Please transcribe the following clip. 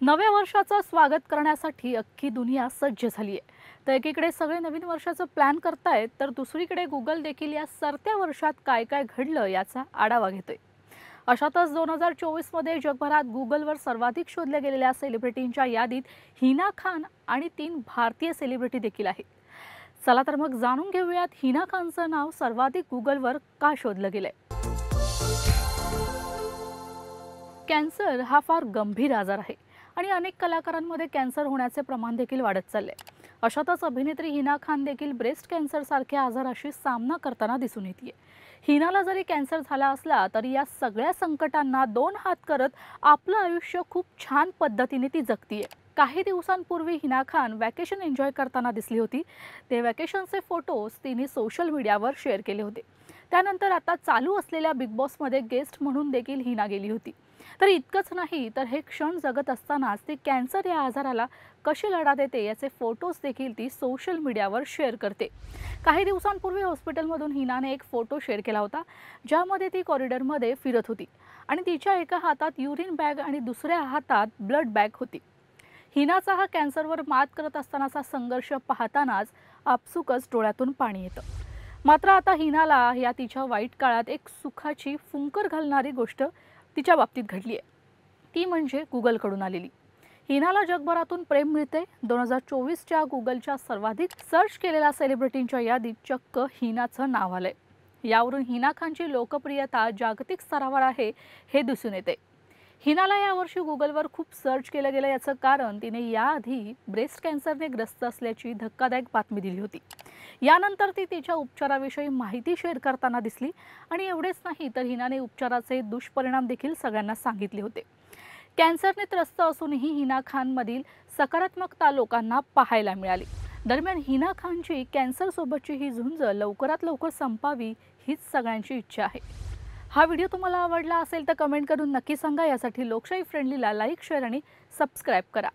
नव्या वर्षाचं स्वागत करण्यासाठी अख्खी दुनिया सज्ज झाली आहे। तर एकीकडे सगळे नवीन वर्षाचं प्लॅन करतायत, तर दुसरीकडे गुगल देखील या सरत्या वर्षात काय काय घडलं याचा आढावा घेतोय। अशातच 2024 मध्ये जगभरात गुगलवर सर्वाधिक शोधल्या गेलेल्या सेलिब्रिटींच्या यादीत हिना खान आणि 3 भारतीय सेलिब्रिटी देखील आहेत। चला तर मग जाणून घेऊयात हिना खानचं नाव सर्वाधिक गुगलवर का शोधलं गेलंय। कॅन्सर हा फार गंभीर आजार आहे आणि अनेक कलाकारांमध्ये कॅन्सर होण्याचे प्रमाण देखील वाढत चालले। अशातच अभिनेत्री हिना खान देखील ब्रेस्ट कॅन्सर सारख्या आजाराशी सामना करताना दिसून येते। हिनाला जरी कॅन्सर झाला असला तरी या सगळ्या संकटांना दोन हात करत आपलं आयुष्य खूप छान पद्धतीने ती जगतीये। काही दिवसांपूर्वी हिना खान वॅकेशन एन्जॉय करताना दिसली होती। ते वॅकेशनचे फोटोज तिने सोशल मीडियावर शेअर केले होते। त्यानंतर आता चालू असलेल्या बिग बॉसमध्ये गेस्ट म्हणून देखील हिना गेली होती। तर इतकंच नाही तर हे क्षण जगत असतानाच ती कॅन्सर या आजाराला कशी लढा देते याचे फोटोज देखील ती सोशल मीडियावर शेअर करते। काही दिवसांपूर्वी हॉस्पिटलमधून हिनाने एक फोटो शेअर केला होता, ज्यामध्ये ती कॉरिडॉरमध्ये फिरत होती आणि तिच्या एका हातात युरिन बॅग आणि दुसऱ्या हातात ब्लड बॅग होती। हिनाचा हा कॅन्सरवर मात करत असतानाचा संघर्ष पाहतानाच आपसुकच डोळ्यातून पाणी येतं। मात्र आता हिनाला या तिच्या वाईट काळात एक सुखाची फुंकर घालणारी गोष्ट तिच्या बाबतीत घडली आहे, ती म्हणजे गुगलकडून आलेली। हिनाला जगभरातून प्रेम मिळते। 2024च्या गुगलच्या सर्वाधिक सर्च केलेल्या सेलिब्रिटींच्या यादीत चक्क हिनाचं नाव आलंय। यावरून हिना खानची लोकप्रियता जागतिक स्तरावर आहे हे दिसून येते। हिनाला यावर्षी गुगलवर खूप सर्च केलं गेलं, याचं कारण तिने याआधी ब्रेस्ट कॅन्सरने ग्रस्त असल्याची धक्कादायक बातमी दिली होती। यानंतर ती तिच्या उपचाराविषयी माहिती शेअर करताना दिसली आणि एवढेच नाही तर हिनाने उपचाराचे दुष्परिणाम देखील सगळ्यांना सांगितले होते। कॅन्सरने त्रस्त असूनही हिना खानमधील सकारात्मकता लोकांना पाहायला मिळाली। दरम्यान हिना खानची कॅन्सरसोबतची ही झुंज लवकरात लवकर संपावी हीच सगळ्यांची इच्छा आहे। हा व्हिडिओ तुम्हाला आवडला असेल तर कमेंट करून नक्की सांगा। यासाठी लोकशाही फ्रेंडलीला लाईक, शेअर आणि सबस्क्राईब करा।